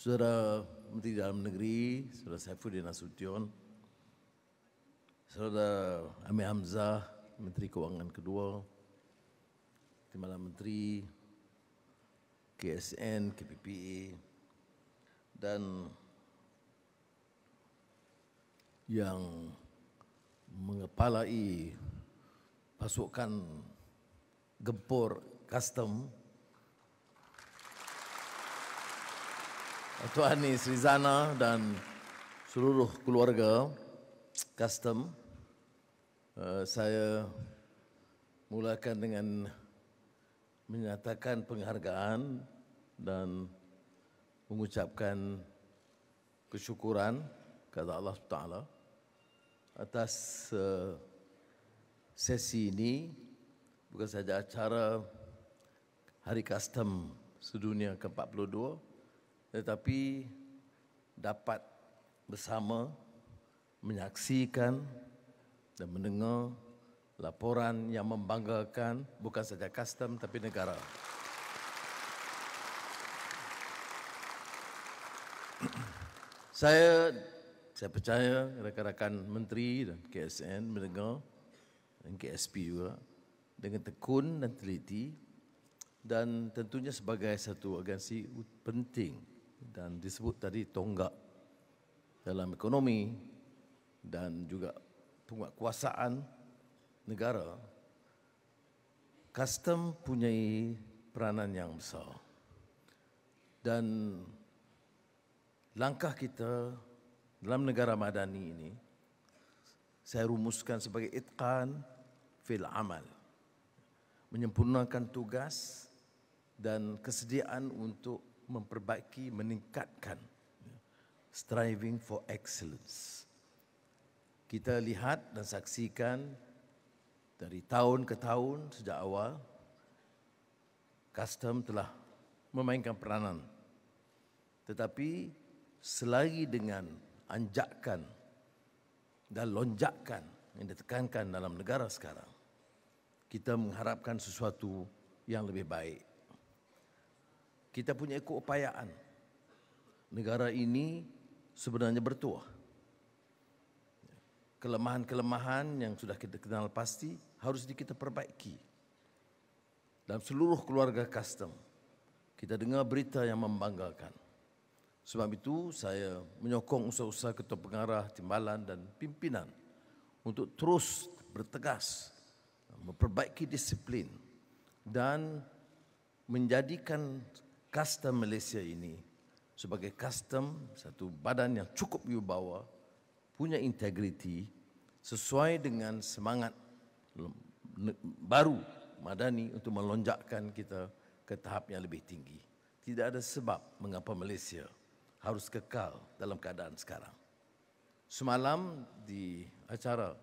Saudara Menteri Dalam Negeri, Saudara Saifuddin Nasution, Saudara Amir Hamzah, Menteri Kewangan kedua, Timbalan Menteri, KSN, KPPA, dan yang mengepalai pasukan gempur custom, Tuan Ani Srizana dan seluruh keluarga custom. Saya mulakan dengan menyatakan penghargaan dan mengucapkan kesyukuran kepada Allah Taala atas sesi ini, bukan saja acara Hari Custom Sedunia ke-42, tetapi dapat bersama menyaksikan dan mendengar laporan yang membanggakan bukan saja custom tapi negara. Saya percaya rakan-rakan menteri dan KSN mendengar dan KSP juga dengan tekun dan teliti, dan tentunya sebagai satu agensi penting dan disebut tadi tonggak dalam ekonomi dan juga penguatkuasaan negara, custom punyai peranan yang besar. Dan langkah kita dalam negara madani ini saya rumuskan sebagai itqan fil amal, menyempurnakan tugas dan kesediaan untuk memperbaiki, meningkatkan, striving for excellence. Kita lihat dan saksikan dari tahun ke tahun sejak awal, custom telah memainkan peranan. Tetapi selagi dengan anjakan dan lonjakan yang ditekankan dalam negara sekarang, kita mengharapkan sesuatu yang lebih baik. Kita punya keupayaan. Negara ini sebenarnya bertuah. Kelemahan-kelemahan yang sudah kita kenal pasti harus kita perbaiki. Dalam seluruh keluarga custom, kita dengar berita yang membanggakan. Sebab itu saya menyokong usaha-usaha ketua pengarah, timbalan dan pimpinan untuk terus bertegas, memperbaiki disiplin dan menjadikan custom Malaysia ini sebagai custom satu badan yang cukup wibawa, punya integriti, sesuai dengan semangat baru madani untuk melonjakkan kita ke tahap yang lebih tinggi. Tidak ada sebab mengapa Malaysia harus kekal dalam keadaan sekarang. Semalam di acara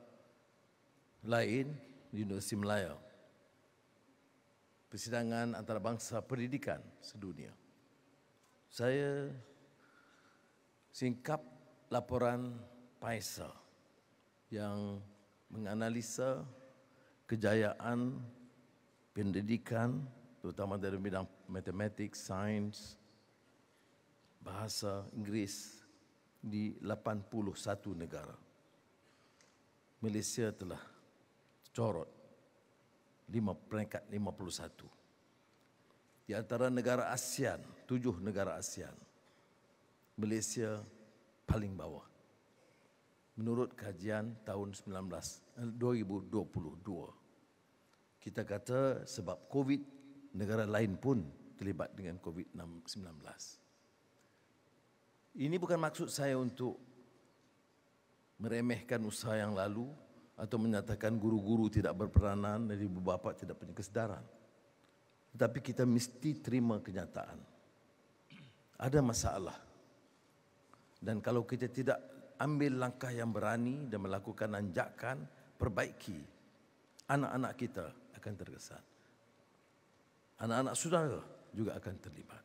lain di Universiti Melaya, persidangan antarabangsa pendidikan sedunia, saya singkap laporan PAISA yang menganalisa kejayaan pendidikan terutama dari bidang matematik, sains, bahasa Inggeris di 81 negara. Malaysia telah corot peringkat 51. Di antara negara ASEAN, 7 negara ASEAN, Malaysia paling bawah. Menurut kajian tahun 2022. Kita kata sebab COVID, negara lain pun terlibat dengan COVID-19. Ini bukan maksud saya untuk meremehkan usaha yang lalu atau menyatakan guru-guru tidak berperanan dan ibu bapa tidak punya kesedaran. Tetapi kita mesti terima kenyataan. Ada masalah. Dan kalau kita tidak ambil langkah yang berani dan melakukan anjakan, perbaiki, anak-anak kita akan terkesan. Anak-anak saudara juga akan terlibat.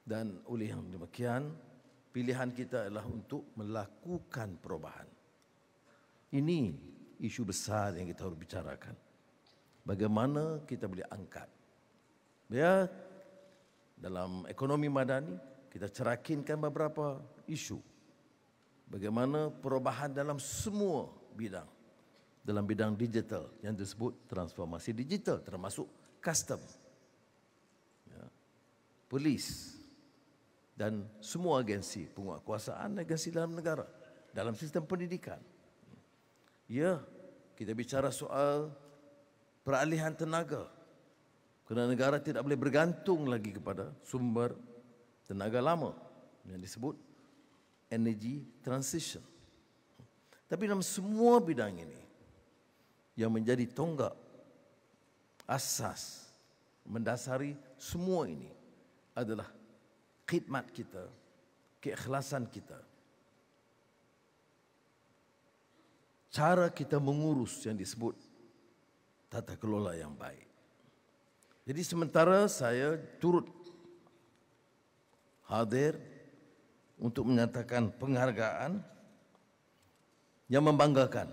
Dan oleh yang demikian, pilihan kita adalah untuk melakukan perubahan. Ini isu besar yang kita harus bicarakan. Bagaimana kita boleh angkat. Ya, dalam ekonomi madani, kita cerakinkan beberapa isu. Bagaimana perubahan dalam semua bidang. Dalam bidang digital yang disebut transformasi digital, termasuk custom, ya, polis dan semua agensi penguatkuasaan agensi dalam negara, dalam sistem pendidikan. Ya, kita bicara soal peralihan tenaga, kerana negara tidak boleh bergantung lagi kepada sumber tenaga lama yang disebut energy transition. Tapi dalam semua bidang ini, yang menjadi tonggak asas mendasari semua ini adalah khidmat kita, keikhlasan kita, cara kita mengurus yang disebut tata kelola yang baik. Jadi sementara saya turut hadir untuk menyatakan penghargaan yang membanggakan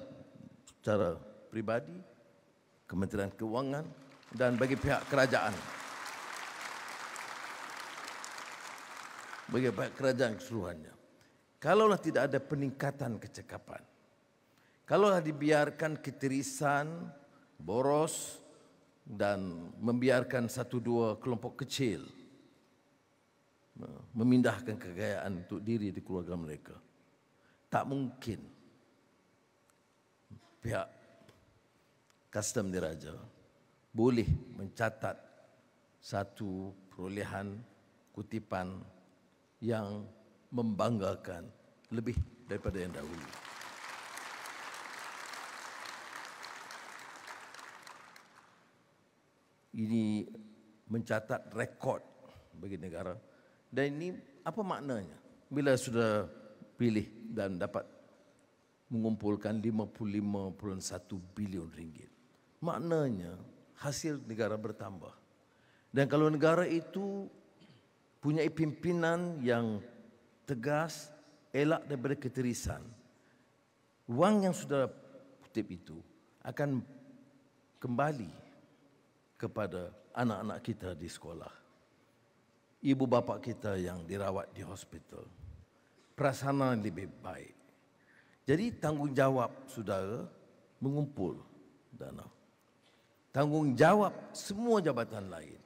secara pribadi, Kementerian Keuangan dan bagi pihak kerajaan. Bagi pihak kerajaan keseluruhannya. Kalaulah tidak ada peningkatan kecekapan, kalaulah dibiarkan ketirisan, boros dan membiarkan satu dua kelompok kecil memindahkan kekayaan untuk diri di keluarga mereka, tak mungkin pihak Kastam Diraja boleh mencatat satu perolehan kutipan yang membanggakan lebih daripada yang dahulu. Ini mencatat rekod bagi negara. Dan ini apa maknanya? Bila sudah pilih dan dapat mengumpulkan 55.1 bilion ringgit. Maknanya hasil negara bertambah. Dan kalau negara itu punya pimpinan yang tegas, elak daripada ketirisan, wang yang sudah kutip itu akan kembali kepada anak-anak kita di sekolah, ibu bapa kita yang dirawat di hospital, prasarana lebih baik. Jadi tanggungjawab saudara mengumpul dana. Tanggungjawab semua jabatan lain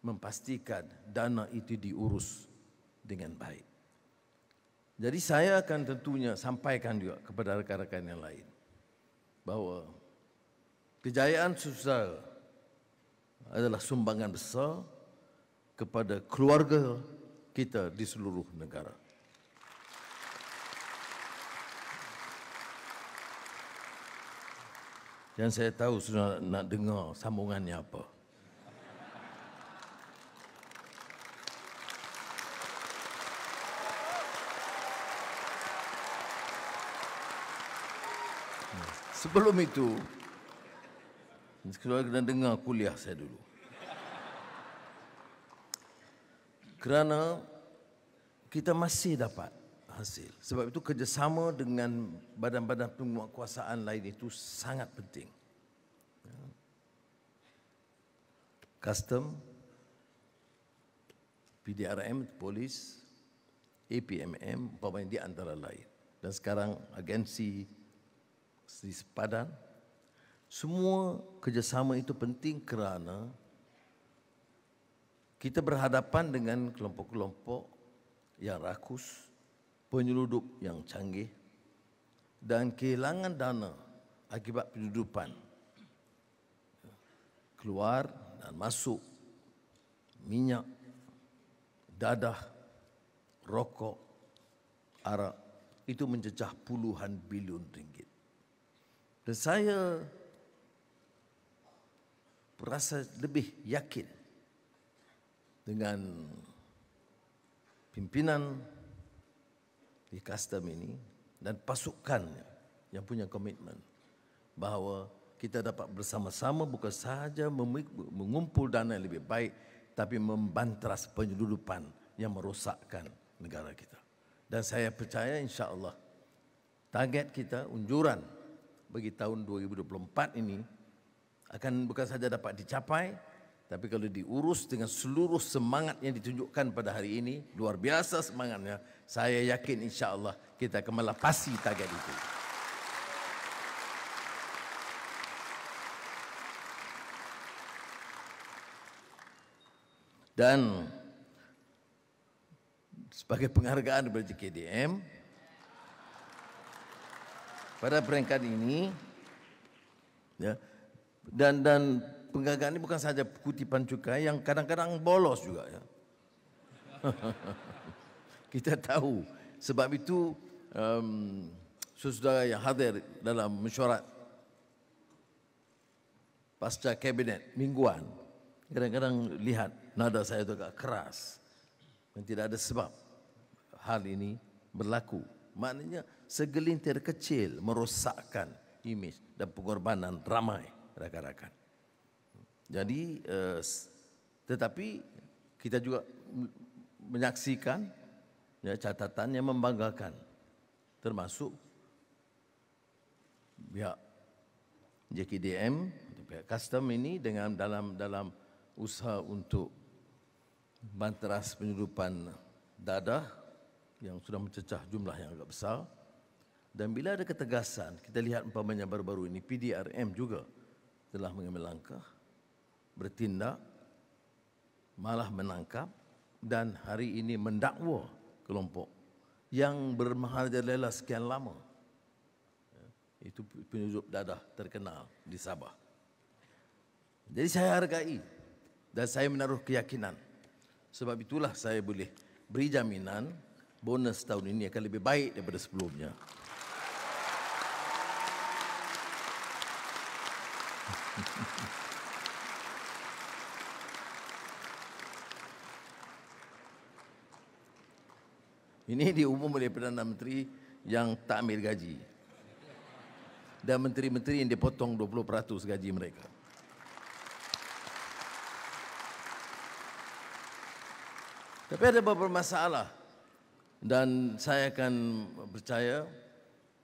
memastikan dana itu diurus dengan baik. Jadi saya akan tentunya sampaikan juga kepada rakan-rakan yang lain bahawa kejayaan saudara adalah sumbangan besar kepada keluarga kita di seluruh negara. Dan saya tahu sudah nak dengar sambungannya apa. Sebelum itu, kita kena dengar kuliah saya dulu. Kerana kita masih dapat hasil. Sebab itu kerjasama dengan badan-badan penguatkuasaan lain itu sangat penting. Custom, PDRM, polis, APMM, umpamanya di antara lain. Dan sekarang agensi di sepadan. Semua kerjasama itu penting kerana kita berhadapan dengan kelompok-kelompok yang rakus, penyeludup yang canggih dan kehilangan dana akibat penyeludupan. Keluar dan masuk minyak, dadah, rokok, arak, itu mencecah puluhan bilion ringgit. Dan saya merasa lebih yakin dengan pimpinan di Kastam ini dan pasukannya yang punya komitmen bahawa kita dapat bersama-sama bukan sahaja mengumpul dana yang lebih baik, tapi membantras penyeludupan yang merosakkan negara kita. Dan saya percaya insya-Allah target kita, unjuran bagi tahun 2024 ini akan bukan saja dapat dicapai, Tapi kalau diurus dengan seluruh semangat yang ditunjukkan pada hari ini, luar biasa semangatnya, saya yakin insya-Allah kita akan melapasi target itu. Dan sebagai penghargaan kepada JKDM, pada peringkat ini, ya, dan penghargaan ini bukan sahaja kutipan cukai yang kadang-kadang bolos juga, ya. Kita tahu, sebab itu saudara yang hadir dalam mesyuarat pasca kabinet mingguan, kadang-kadang lihat nada saya itu agak keras, dan tidak ada sebab hal ini berlaku. Maknanya segelintir kecil merosakkan imej dan pengorbanan ramai rakan-rakan. Jadi, tetapi kita juga menyaksikan, ya, catatan yang membanggakan, termasuk pihak JKDM, pihak custom ini dengan dalam usaha untuk banteras penyeludupan dadah yang sudah mencecah jumlah yang agak besar. Dan bila ada ketegasan, kita lihat umpamanya baru-baru ini PDRM juga telah mengambil langkah, bertindak, malah menangkap dan hari ini mendakwa kelompok yang bermerajalela sekian lama. Itu penyeludup dadah terkenal di Sabah. Jadi saya hargai dan saya menaruh keyakinan. Sebab itulah saya boleh beri jaminan bonus tahun ini akan lebih baik daripada sebelumnya. Ini diumum oleh Perdana Menteri yang tak ambil gaji. Dan menteri-menteri yang dipotong 20% gaji mereka. Tapi ada beberapa masalah. Dan saya akan percaya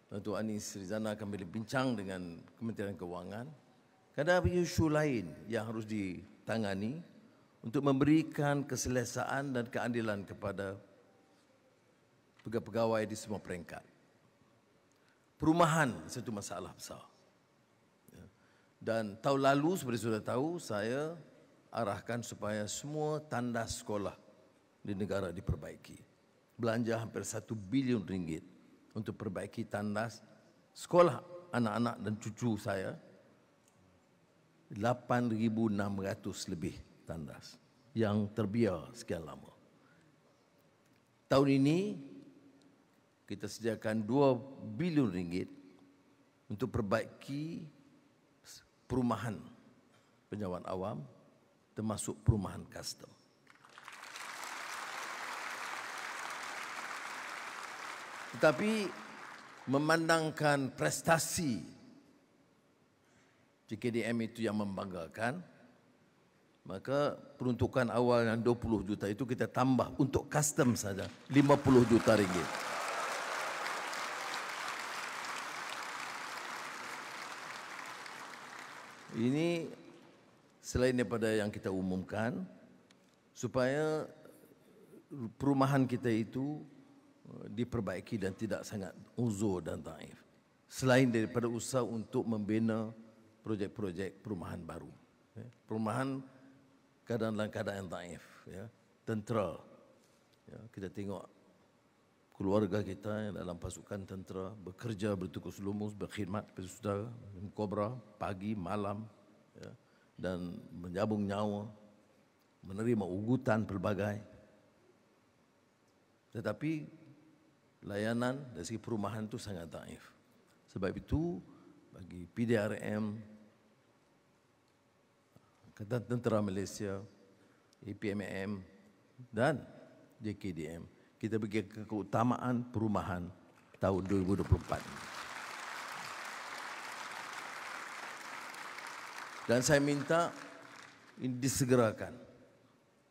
Datuk Anis Rizana akan berbincang dengan Kementerian Keuangan. Kerana ada isu lain yang harus ditangani untuk memberikan keselesaan dan keadilan kepada pegawai di semua peringkat. Perumahan satu masalah besar. Dan tahun lalu seperti sudah tahu, saya arahkan supaya semua tandas sekolah di negara diperbaiki. Belanja hampir 1 bilion ringgit untuk perbaiki tandas sekolah anak-anak dan cucu saya. 8,600 lebih tandas yang terbiar sekian lama. Tahun ini kita sediakan 2 bilion ringgit untuk perbaiki perumahan penyewahan awam termasuk perumahan custom. Tetapi memandangkan prestasi JKDM itu yang membanggakan, maka peruntukan awal yang 20 juta itu kita tambah untuk custom saja 50 juta ringgit. Ini selain daripada yang kita umumkan, supaya perumahan kita itu diperbaiki dan tidak sangat uzur dan taif. Selain daripada usaha untuk membina projek-projek perumahan baru. Perumahan dalam keadaan yang taif. Tentera. Kita tengok keluarga kita yang dalam pasukan tentera bekerja bertukus lumus, berkhidmat kepada saudara, kobra, pagi, malam, dan menjabung nyawa, menerima ugutan pelbagai. Tetapi layanan dari segi perumahan itu sangat daif. Sebab itu bagi PDRM, Angkatan Tentera Malaysia, APMM dan JKDM, kita bagi keutamaan perumahan tahun 2024. Dan saya minta ini disegerakan.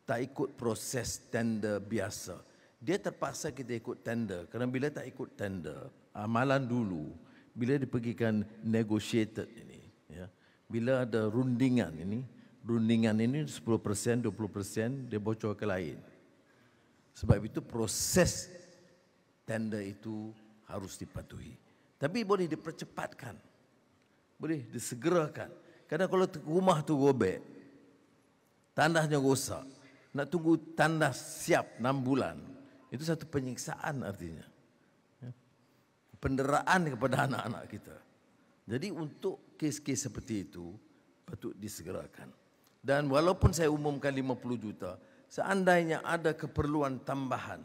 Tak ikut proses tender biasa. Dia terpaksa kita ikut tender. Kerana bila tak ikut tender, amalan dulu, bila dipergikan negotiated ini, bila ada rundingan ini, rundingan ini 10%, 20% dia bocor ke lain. Sebab itu proses tender itu harus dipatuhi. Tapi boleh dipercepatkan, boleh disegerakan. Karena kalau rumah tu robek, tandasnya rosak, nak tunggu tandas siap 6 bulan, itu satu penyiksaan artinya. Penderaan kepada anak-anak kita. Jadi untuk kes-kes seperti itu, patut disegerakan. Dan walaupun saya umumkan 50 juta, seandainya ada keperluan tambahan,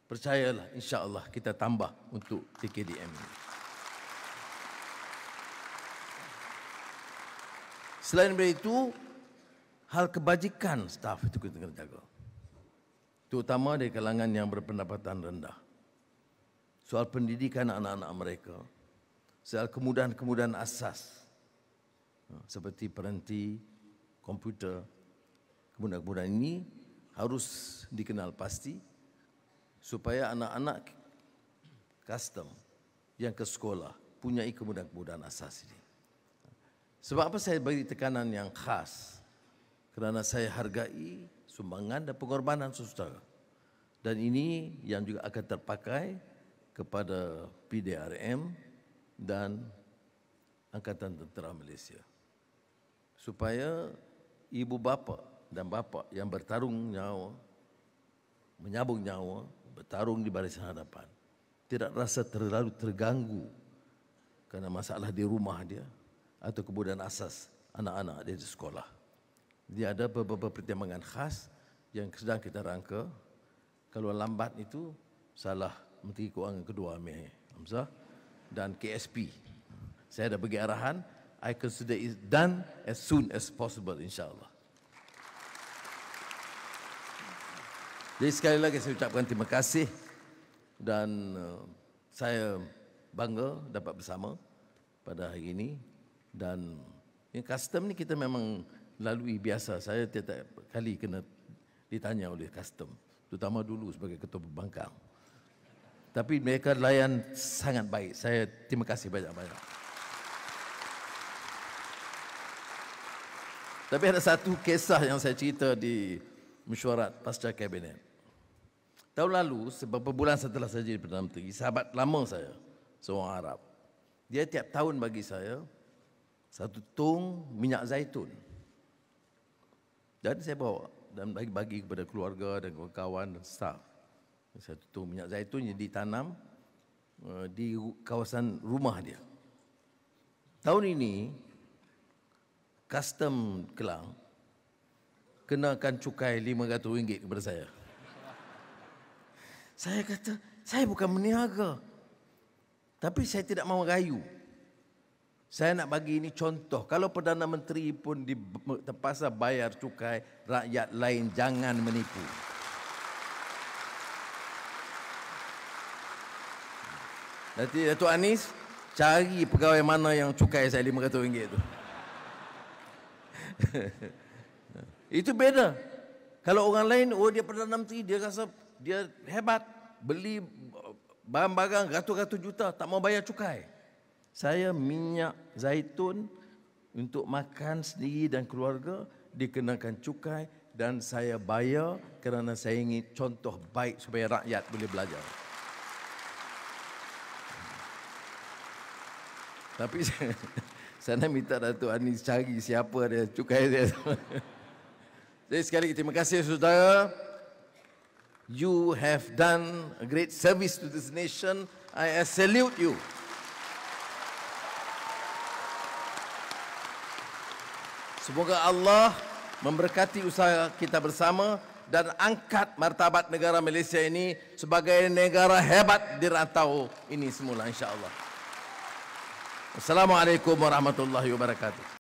percayalah insya-Allah kita tambah untuk TKDM ini. Selain dari itu, hal kebajikan staf itu kita kena jaga. Terutama dari kalangan yang berpendapatan rendah. Soal pendidikan anak-anak mereka, soal kemudahan-kemudahan asas, seperti peranti, komputer, kemudahan-kemudahan ini harus dikenal pasti supaya anak-anak custom yang ke sekolah punyai kemudahan-kemudahan asas ini. Sebab apa saya bagi tekanan yang khas? Kerana saya hargai sumbangan dan pengorbanan saudara. Dan ini yang juga akan terpakai kepada PDRM dan Angkatan Tentera Malaysia. Supaya ibu bapa dan bapa yang bertarung nyawa, menyabung nyawa, bertarung di barisan hadapan, tidak rasa terlalu terganggu kerana masalah di rumah dia atau kemudahan asas anak-anak dia di sekolah. Dia ada beberapa pertimbangan khas yang sedang kita rangka. Kalau lambat itu salah Menteri Keuangan kedua Amir Hamzah dan KSP. Saya dah bagi arahan, I consider it done as soon as possible insya-Allah. Jadi sekali lagi saya ucapkan terima kasih dan saya bangga dapat bersama pada hari ini. Dan yang custom ni kita memang lalui biasa. Saya tiap kali kena ditanya oleh custom, terutama dulu sebagai ketua pembangkang. Tapi mereka layan sangat baik. Saya terima kasih banyak-banyak. Tapi ada satu kisah yang saya cerita di mesyuarat pasca kabinet. Tahun lalu, beberapa bulan setelah saya jadi Perdana Menteri, sahabat lama saya, seorang Arab, dia tiap tahun bagi saya 1 tong minyak zaitun. Dan saya bawa dan bagi kepada keluarga dan kawan-kawan dan staf. 1 tong minyak zaitun yang ditanam di kawasan rumah dia. Tahun ini, custom Kelang kenakan cukai RM500 kepada saya. Saya kata, saya bukan meniaga. Tapi saya tidak mahu rayu. Saya nak bagi ini contoh. Kalau Perdana Menteri pun terpaksa bayar cukai, rakyat lain jangan menipu. Nanti Datuk Anis cari pegawai mana yang cukai saya RM500 itu. Itu beda. Kalau orang lain, oh dia Perdana Menteri, dia rasa dia hebat, beli barang-barang ratus-ratus juta, tak mau bayar cukai. Saya minyak zaitun untuk makan sendiri dan keluarga dikenakan cukai dan saya bayar kerana saya ingin contoh baik supaya rakyat boleh belajar. Tapi saya nak minta Datuk Anis cari siapa dia cukai dia. Jadi sekali lagi terima kasih saudara. You have done a great service to this nation. I salute you. Semoga Allah memberkati usaha kita bersama dan angkat martabat negara Malaysia ini sebagai negara hebat di rantau ini semula insya-Allah. Assalamualaikum warahmatullahi wabarakatuh.